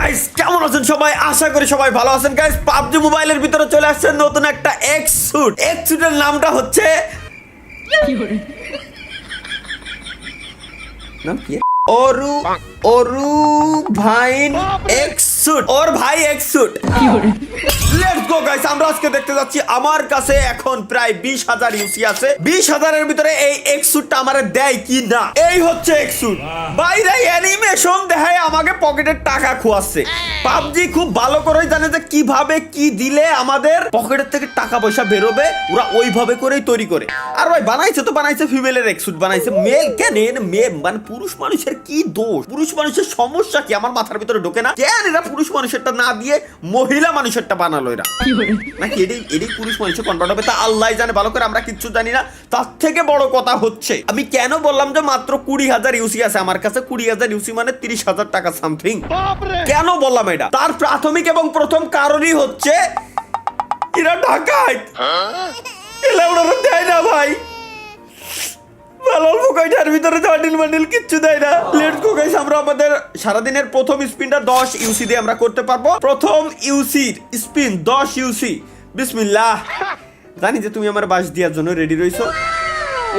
Guys কেমন আছেন সবাই? আশা করি সবাই ভালো আছেন। গাইস পাবজি মোবাইলের ভিতরে চলে আসছে নতুন একটা এক্স স্যুটের নামটা হচ্ছে নাম কি? ওরু ভাইন এক্স স্যুট। ওর ভাই এক্স স্যুট। লেটস গো গাইস, আমরা আজকে দেখতে যাচ্ছি। আমার কাছে এখন প্রায় 20,000 ইউসি আছে। 20,000 এর ভিতরে এই এক্স স্যুটটা আমারে দেয় কি না। এই হচ্ছে এক্স স্যুট। বাইরে অ্যানিমেশন দেখায় আমাকে পকেটের টাকা খোয়াচ্ছে। পাবজি খুব ভালো করেই জানে যে কিভাবে কি দিলে আমাদের পকেটের থেকে টাকা পয়সা বেরোবে। ওরা ওইভাবে করেই তৈরি করে। আর ভাই বানাইছে তো বানাইছে ফিমেলের এক্স স্যুট বানাইছে। মেল কেন মেয়ে মানে পুরুষ মানুষের কি দোষ? পুরুষ মানুষের সমস্যা কি আমার মাথার ভিতরে ঢোকে না। কেন এরা পুরুষ মানুষেরটা না দিয়ে মহিলা মানুষেরটা বানালো এরা? নাকি এটাই পুরুষ মানুষের কনভার্ট হবে তা আল্লাহ জানে ভালো করে, আমরা কিচ্ছু জানি না। তার থেকে বড় কথা হচ্ছে আমি কেন বললাম যে মাত্র 20,000 ইউসি আছে আমার কাছে। 20,000 ইউসি মানে 30,000 টাকা সামথিং। কেন বললাম এটা? তার প্রাথমিক এবং প্রথম কারণই হচ্ছে এরা ডাকাত। এলা ওরা দেয় না ভাই, অল্প কয়টার ভিতরে বান্ডিল কিচ্ছু দেয় না। লেটস গো গাইস, আমরা আমাদের সারাদিনের প্রথম স্পিনটা 10 ইউসি দিয়ে আমরা করতে পারবো। প্রথম ইউসির স্পিন 10 ইউসি। বিসমিল্লাহ। জানি যে তুমি আমার বাস দেওয়ার জন্য রেডি রইছো।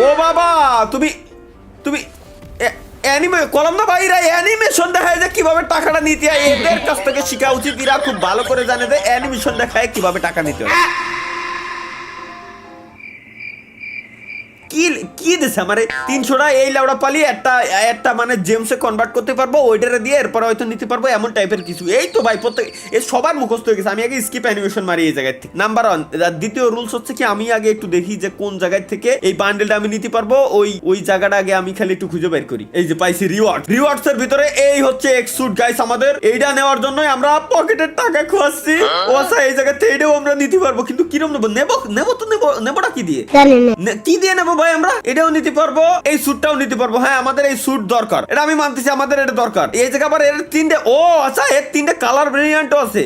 ও বাবা, তুমি কলম না ভাইরা অ্যানিমেশন দেখায় যে কিভাবে টাকাটা নিতে হয়। এদের কাছ থেকে শেখা উচিত। এরা খুব ভালো করে জানে যে অ্যানিমেশন দেখায় কিভাবে টাকা নিতে হয়। কি দিছে আমারে 300টা এই লাউড়া পালি একটা মানে জেমসে কনভার্ট করতে পারবো, ওইটারে দিয়ে এরপর হয়তো নিতে পারবো, এমন টাইপের কিছু। এই তো ভাই প্রত্যেক সবার মুখস্থ হয়ে গেছে। আমি আগে স্কিপ অ্যানিমেশন মারি এই জায়গায় থেকে। নাম্বার 1। দ্বিতীয় রুলস হচ্ছে কি আমি আগে একটু দেখি যে কোন জায়গায় থেকে এই বান্ডেলটা আমি নিতে পারবো। ওই জায়গাটা আগে আমি খালি একটু খুঁজে বের করি। এই যে পাইছি রিওয়ার্ডস এর ভিতরে এই হচ্ছে এক্স স্যুট গাইস। আমাদের এইটা নেওয়ার জন্যই আমরা পকেটের টাকা খোয়াচ্ছি। ও আচ্ছা, এই জায়গা থেকে এটাও আমরা নিতে পারবো, কিন্তু কিরম নেবোটা কি দিয়ে? কি দিয়ে নেবো ভাই? আমরা এটাও নিতে পারবো, এই স্যুটটাও নিতে পারবো। হ্যাঁ, আমাদের এই স্যুট দরকার, এটা আমি মানতেছি, আমাদের এটা দরকার। এই জায়গা আবার এর 3টে, ও আচ্ছা এর 3টে কালার ভেরিয়েন্টও আছে।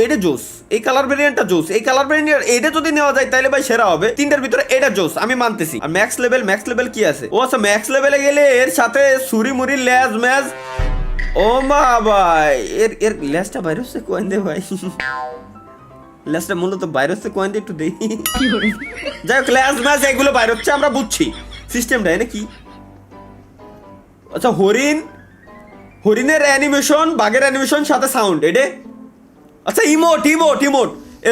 এটা জোস, এই কালার ভেরিয়েন্টটা জোস। এই কালার ভেরিয়েন্ট এটা যদি নেওয়া যায় তাহলে ভাই সেরা হবে। 3টার ভিতরে এটা জোস, আমি মানতেছি। আর ম্যাক্স লেভেল কি আছে? ও আচ্ছা, ম্যাক্স লেভেলে গেলে এর সাথে ছুরি মুড়ি ল্যাজ ম্যাজ। ও মা ভাই, এর ল্যাজটা বাইরে হচ্ছে কোয়েন দে ভাই। ল্যাজটা মূলত বাইরে হচ্ছে কোয়েন দে, একটু দেখি। যাই হোক, ল্যাজ ম্যাজ এগুলো বাইরে হচ্ছে, আমরা বুঝছি সিস্টেমটা এনে কি। আচ্ছা, হরিণের অ্যানিমেশন, বাঘের অ্যানিমেশন সাথে সাউন্ড এটা। আচ্ছা, ইমোট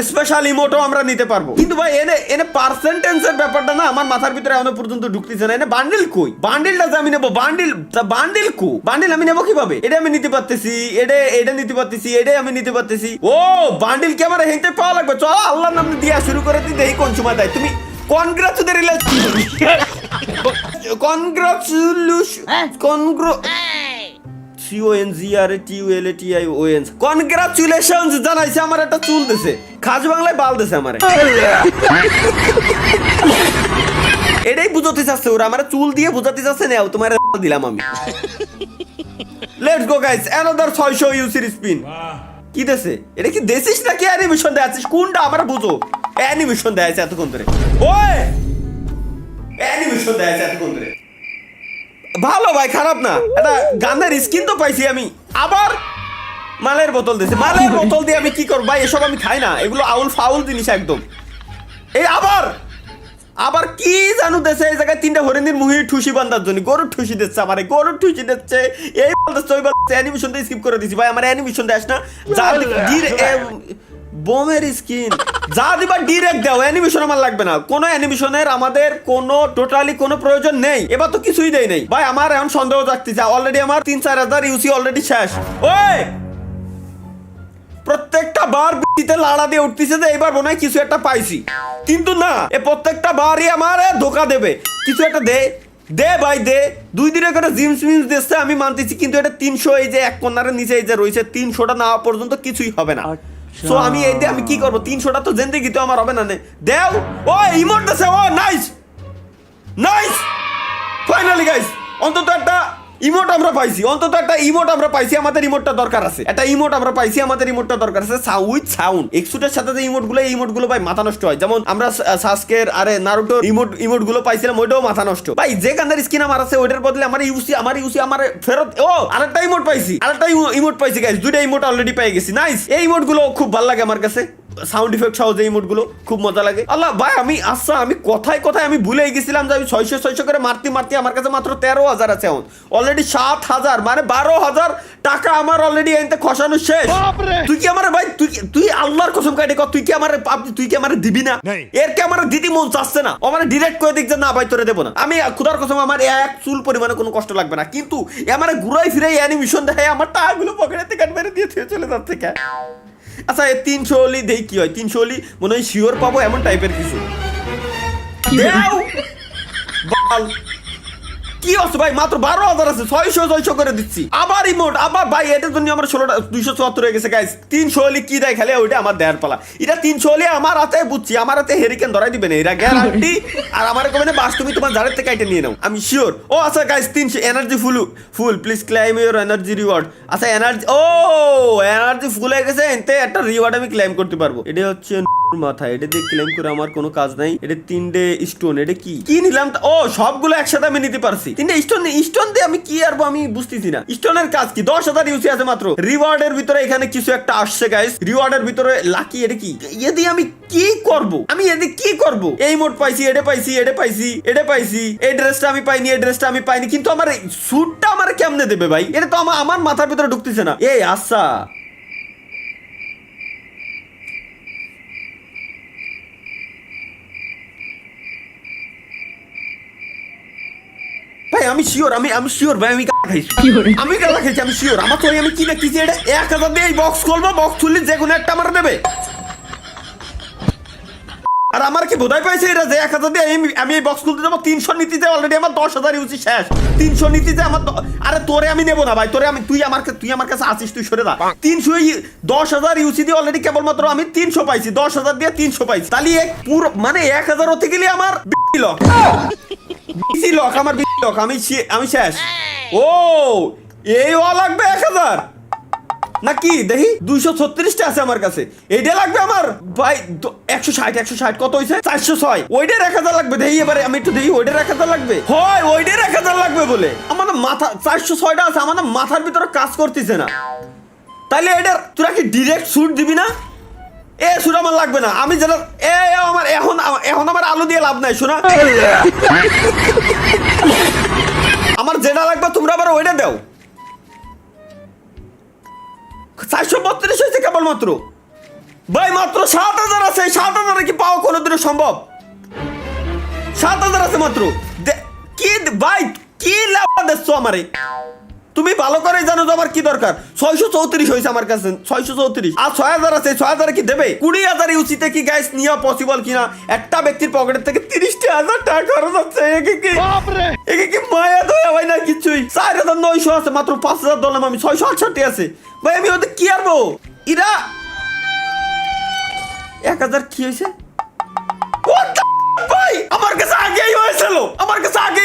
স্পেশাল ইমোটও আমরা নিতে পারবো। কিন্তু ভাই এনে পার্সেন্টেজের ব্যাপারটা না আমার মাথার ভিতরে এখনো পর্যন্ত ঢুকতেছে না। এনে বান্ডিল কই? বান্ডিলটা যে আমি নেবো, বান্ডিল আমি নেবো কিভাবে? এটা আমি নিতে পারতেছি, এটা নিতে পারতেছি, এটাই আমি নিতে পারতেছি। ও বান্ডিল কি আমার হেঁটে পাওয়া লাগবে? চলো আল্লাহর নাম দিয়া শুরু করে দিই, দেখি কোন সময় দেয়। তুমি কনগ্রাচুলেশনস জানাইছে। আমার একটা চুল দিছে, খাস বাংলায় বাল দিছে আমারে। এটাই বুঝাতে চাচ্ছে ওরা, আমার চুল দিয়ে বুঝাতে চাচ্ছে। নাও তোমার দিলাম আমি। লেটস গো গাইস, অ্যানাদার 600 ইউসির স্পিন। কি দেছে? এটা কি দেছিস নাকি অ্যানিমেশন দেখাচ্ছিস? কোনটা আমার বুঝো? অ্যানিমেশন দেখাচ্ছে এতক্ষণ ধরে। ওই অ্যানিমেশন দেখাচ্ছে এতক্ষণ ধরে। ভালো ভাই, খারাপ না। এটা গানের স্কিন তো পাইছি আমি। আবার মালের বোতল দিয়েছে। মালের বোতল দিয়ে আমি কি করব ভাই? এসব আমি খাই না, এগুলো ফাউল জিনিস একদম। এই আবার কি জানু দেশে এই জায়গায় 3টা হরিণের মুহি ঠুসি বান্ধার জন্য গরুর ঠুসি দিচ্ছে। আমার গরুর ঠুসি দিচ্ছে, এই বলতেছে ওই বলতেছে। অ্যানিমেশন দিয়ে স্কিপ করে দিছি ভাই, আমার অ্যানিমেশন দেখ না। যা বোমের স্কিন যা দিবা ডিরেক্ট দাও, অ্যানিমেশন আমার লাগবে না। কোনো অ্যানিমেশনের আমাদের টোটালি কোনো প্রয়োজন নেই। এবার তো কিছুই দেয় নেই ভাই। আমার এখন সন্দেহ জাগতেছে। অলরেডি আমার 3-4 হাজার ইউসি অলরেডি শেষ। ওই প্রত্যেকটা বার বিটিতে লাড়া দিয়ে উঠতেছে যে এবার মনে হয় কিছু একটা পাইছি, কিন্তু না, এ প্রত্যেকটা বারই আমার ধোকা দেবে। কিছু একটা দে ভাই দে। 2 দিনে করে জিমস দিচ্ছে, আমি মানতেছি। কিন্তু এটা 300, এই যে এক কর্নারের নিচে এই যে রয়েছে 300টা না পর্যন্ত কিছুই হবে না। সো আমি আমি কি করবো? 300টা তো জিন্দেগি তো আমার হবে না। দেও ও ইমোট দিছে। ও নাইস ফাইনালি গাইস, অন্তত একটা ইমোট আমরা পাইছি, অন্তত একটা ইমোট আমরা পাইছি, আমাদের ইমোটটা দরকার আছে, একটা ইমোট আমরা পাইছি, আমাদের ইমোটটা দরকার আছে উইথ সাউন্ড। এক্সুটের সাথে যে ইমোট গুলো ভাই মাথা নষ্ট হয়, যেমন আমরা সাসকের আরে নারুটোর ইমোট গুলো পাইছিলাম, ওইটাও মাথা নষ্ট ভাই। যে গানের স্কিন আমার আছে ওইটার বদলে আমার ইউসি আমার ফেরত। ও আরেকটা ইমোট পাইছি গাইস, দুইটা ইমোট অলরেডি পেয়ে গেছি, নাইস। এই ইমোট গুলো খুব ভালো লাগে আমার কাছে, সাউন্ড ইফেক্ট সহ যে ইমোট গুলো খুব মজা লাগে। আল্লাহ ভাই আমি কথায় আমি ভুলে গেছিলাম যে আমি 600 করে মারতে আমার কাছে মাত্র 13,000 আছে এখন, অলরেডি 7,000 মানে 12,000 টাকা আমার অলরেডি এনতে খসানো শেষ। তুই কি আমার ভাই তুই আল্লাহর কসম কাটে তুই কি আমার দিবি না? এর কি আমার দিদি মন চাচ্ছে না, আমার ডিরেক্ট করে দিক যে না ভাই তোরে দেবো না। আমি খুদার কসম আমার এক চুল পরিমাণে কোনো কষ্ট লাগবে না, কিন্তু আমার ঘুরাই ফিরাই অ্যানিমেশন দেখায় আমার টাকাগুলো পকেটে কাট মেরে দিয়ে চলে যাচ্ছে। আচ্ছা 300 হলি দেই কি হয়, 300 হলি মনে হয় শিওর পাবো এমন টাইপের কিছু। কি আছে ভাই, মাত্র 12,000 আছে, 600 করে দিচ্ছি। আবার ইমোট, আবার ভাই এটার জন্য আমার 274 হয়ে গেছে গাইস। 300 হলি কি দেয় খালি ওইটা আমার দেয়ার পালা। এটা 300 হলি আমার হাতে বুঝছি, আমার হাতে হেরিকেন ধরাই দিবে না, এরা গ্যারান্টি। আর আমার কবে না বাস তুমি তোমার জারের থেকে আইটে নিয়ে নাও, আমি শিওর। ও আচ্ছা guys 300 energy full please claim your energy reward. আচ্ছা এনার্জি ফুল হয়ে গেছে, এতে একটা রিওয়ার্ড আমি ক্লেম করতে পারবো। এটা হচ্ছে মাথা, এটা দিয়ে ক্লেম করে আমার কোনো কাজ নাই। এটা 3টে স্টোন, এটা কি নিলাম? ও সবগুলো একসাথে আমি নিতে পারছি। 3টে স্টোন দিয়ে আমি কি আরবো আমি বুঝতেছি না। স্টোনের কাজ কি? 10,000 ইউসি আছে মাত্র। রিওয়ার্ডের ভিতরে এখানে কিছু একটা আসছে গাইস, রিওয়ার্ডের ভিতরে লাকি। এটা কি? এ দিয়ে আমি কি করব? এই মোড পাইছি, এটা পাইছি। এই ড্রেসটা আমি পাইনি, কিন্তু আমার স্যুটটা আমার কেমনে দেবে ভাই? এটা তো আমার মাথার ভিতরে ঢুকতেছে না। এই আচ্ছা ভাই আমি শিওর ভাই, আমি গালা খাইছি, আমি শিওর। আমার তো আমি কি দেখতেছি, এটা 1,000 দিয়ে এই বক্স খুলবো, বক্স খুললে যে কোনো একটা আমার দেবে। আর আমার কি বোধাই পাইছে এটা যে 1,000 দিয়ে আমি এই বক্স খুলতে যাবো, 300 নিতে যাই অলরেডি আমার 10,000 ইউসি শেষ। 300 নিতে যাই আমার, আরে তোরে আমি নেবো না ভাই, তুই আমার কাছে আসিস, তুই সরে যা। 10,000 ইউসি দিয়ে অলরেডি কেবলমাত্র আমি 300 পাইছি, 10,000 দিয়ে 300 পাইছি। তাহলে পুরো মানে 1,000 হতে গেলে আমার আমি শেষ। ও এই লাগবে 1,000 নাকি দেখি 236টা আছে আমার কাছে, এইটা লাগবে আমার ভাই। 160 কত হয়েছে? 406। ওইটার 1,000 লাগবে দেখি, এবারে আমি একটু দেখি ওইটার 1,000 লাগবে। হয় ওইটার 1,000 লাগবে বলে আমার মাথা 406টা আছে, আমার মাথার ভিতরে কাজ করতেছে না। তাইলে এটা তোরা কি ডিরেক্ট স্যুট দিবি না? শুট আমার লাগবে না, আমি যেটা আমার এখন আমার আলু দিয়ে লাভ নাই, শোনা। আমার যেটা লাগবে তোমরা আবার ওইটা দাও। 432 হয়েছে কেবলমাত্র ভাই, মাত্র 7,000 আছে। 7,000 কি পাওয়া কোনোদিনও সম্ভব? 7,000 আছে মাত্র। কি ভাই কি লাভ দিচ্ছ আমারে? তুমি ভালো করে জানো যে আমার কি দরকার। 634 হয়েছে আমার কাছে, 634 আর 6,000 আছে। 6,000 কি দেবে? 20,000 ইউসিতে কি গাইস নেওয়া পসিবল কিনা? একটা ব্যক্তির পকেটের থেকে 30,000 টাকা খরচ হচ্ছে, একে কি মায়া দয়া হয় না কিছুই। 4,900 আছে মাত্র, 5,000 দলাম আমি, 668 আছে ভাই। আমি ওদের কি আরবো? ইরা 1,000 কি হয়েছে ভাই? আমার কাছে আগেই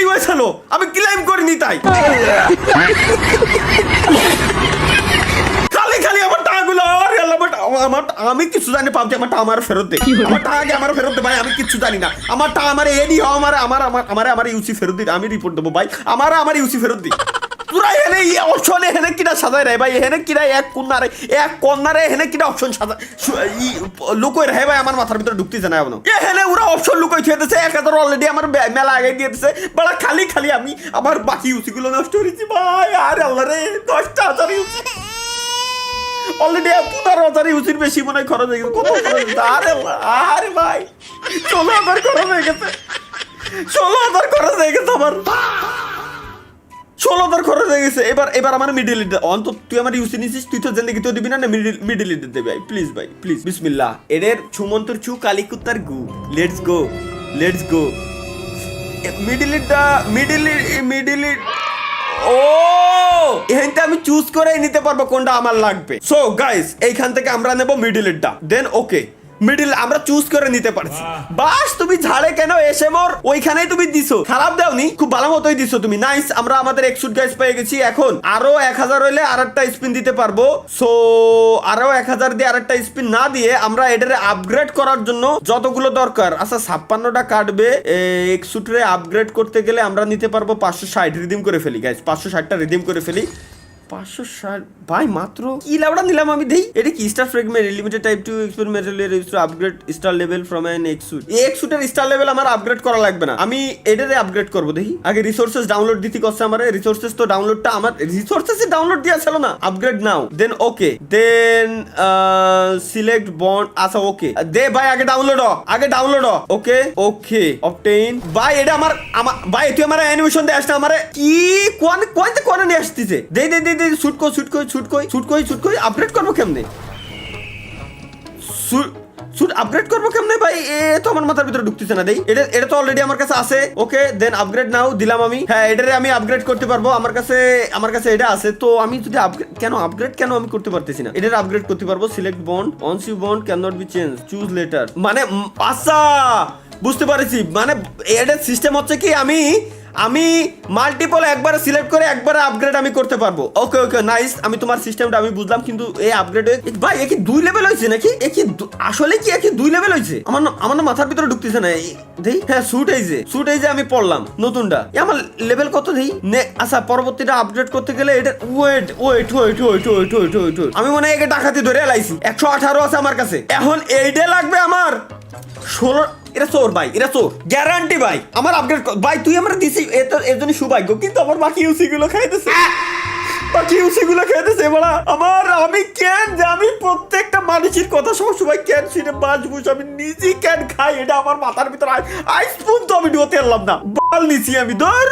হয়েছিল, আমি ক্লেম করিনি তাই। খালি আমার টাকাগুলো আমি কিছু জানি পাবছি, আমার টাকা আমার ফেরত দে, আমার টাকা আগে আমার ফেরত দে ভাই। আমি কিছু জানি না, আমার টাকা আমার এডি আমার ইউসি ফেরত দিই, আমি রিপোর্ট দেবো ভাই। আমার ইউসি ফেরত দিই। তোরা এনে অপশন এখানে কিনা সাজায় রে ভাই, এখানে কিনা এক কন্যারে এখানে কিনা অপশন সাজা লুকোয় রে ভাই, আমার মাথার ভিতরে ঢুকতেছে না এখনো। এখানে ওরা অপশন লুকোয় থুয়ে দিয়েছে, 1,000 অলরেডি আমার মেলা আগে দিয়ে দিচ্ছে বড়। খালি আমি আমার বাকি ইউসি গুলো নষ্ট করেছি ভাই। আরে আল্লাহ রে, 10,000 ইউসি অলরেডি 15,000 ইউসির বেশি মনে হয় খরচ হয়ে গেছে। কত খরচ হয়েছে? আরে ভাই 16,000 খরচ হয়ে গেছে, 16,000 খরচ হয়ে গেছে আমার, 16,000 খরচ হয়ে গেছে। এবার আমার মিডিল লিড অন্তত তুই আমার ইউসি নিছিস, তুই তো জিন্দেগি তো দিবি না, মিডিল লিড দেবে ভাই প্লিজ ভাই, প্লিজ। বিসমিল্লাহ। এদের ছুমন্তর ছু কালিকুত্তার গু, লেটস গো। Middle lead. ও এখানটা আমি চুজ করে নিতে পারবো কোনটা আমার লাগবে। সো গাইস এইখান থেকে আমরা নেব মিডিল লিডটা, দেন ওকে মিডিল আমরা চুজ করে নিতে পারছি। বাস তুমি ঝাড়ে কেন এসে মোর ওইখানেই তুমি দিছো, খারাপ দাওনি, খুব ভালো মতোই দিছো তুমি। নাইস, আমরা আমাদের এক্সুট গাইস পেয়ে গেছি। এখন আরো 1000 হইলে আরেকটা স্পিন দিতে পারবো। সো আরো 1000 দিয়ে আরেকটা স্পিন না দিয়ে আমরা এটারে আপগ্রেড করার জন্য যতগুলো দরকার, আচ্ছা 56টা কাটবে। এক্সুটরে আপগ্রেড করতে গেলে আমরা নিতে পারবো 560 রিডিম করে ফেলি গাইস, 560টা রিডিম করে ফেলি। 560 ভাই মাত্র কি লাউডা নিলাম আমি দেই। এটা কি star fragment limited type to experimental use to upgrade star level from an X suit. এই এক্সুটের স্টার লেভেল আমার আপগ্রেড করা লাগবে না, আমি এটারে আপগ্রেড করব। দেখি আগে রিসোর্সেস ডাউনলোড দিতে কষ্ট আমারে। রিসোর্সেস তো ডাউনলোডটা আমার রিসোর্সেস ডাউনলোড দেয়া ছিল না। আপগ্রেড নাও, দেন ওকে, দেন সিলেক্ট বন্ড। আচ্ছা ওকে দে ভাই, আগে ডাউনলোড ওকে ওকে অবটেইন। ভাই এটা আমার ভাই তুই আমার অ্যানিমেশন দে আসছে আমারে কি কোন নিয়ে আসতেছে। দে দে দে শুট কই আপগ্রেড করবো কেমনে? শুট আপগ্রেড করবো কেমনে ভাই? এ তো আমার মাথার ভিতরে ঢুকতেছে না। দেই এটা তো অলরেডি আমার কাছে আছে। ওকে দেন আপগ্রেড নাও দিলাম আমি। হ্যাঁ এটারে আমি আপগ্রেড করতে পারবো, আমার কাছে এটা আছে। তো আমি যদি আপগ্রেড কেন আমি করতে পারতেছি না? এটারে আপগ্রেড করতে পারবো। Select bond, once you bond can not be change, choose later. মানে আচ্ছা বুঝতে পারছি, মানে এটার সিস্টেম হচ্ছে কি আমি মাল্টিপল একবারে সিলেক্ট করে একবারে আপগ্রেড আমি করতে পারবো। ওকে ওকে নাইস, আমি তোমার সিস্টেমটা আমি বুঝলাম, কিন্তু এই আপগ্রেড ভাই এ কি 2 লেভেল হইছে নাকি? আসলে কি 2 লেভেল হইছে? আমার না মাথার ভিতরে ঢুকতেছে না। দেই হ্যাঁ শুট এই যে আমি পড়লাম নতুনটা। আমার লেভেল কত দেই নে? আচ্ছা পরবর্তীটা আপগ্রেড করতে গেলে এটা ওয়েট আমি মনে হয় একে ডাকাতি ধরে লাইছি। 118 আছে আমার কাছে, এখন এইটা লাগবে আমার 16। এটা চোর ভাই, এটা চোর গ্যারান্টি ভাই। আমার আপগ্রেড ভাই তুই আমার দিছি, এর জন্য সৌভাগ্য, কিন্তু আমার বাকি ইউসি গুলো খাইতেছে বলা আমার। আমি কেন যে আমি প্রত্যেকটা মানুষের কথা সবসময় কেন শুনে বাজবুস, আমি নিজে কেন খাই, এটা আমার মাথার ভিতরে আইসপুন তো আমি ঢোতে পারলাম না। বাল নিছি আমি ধর।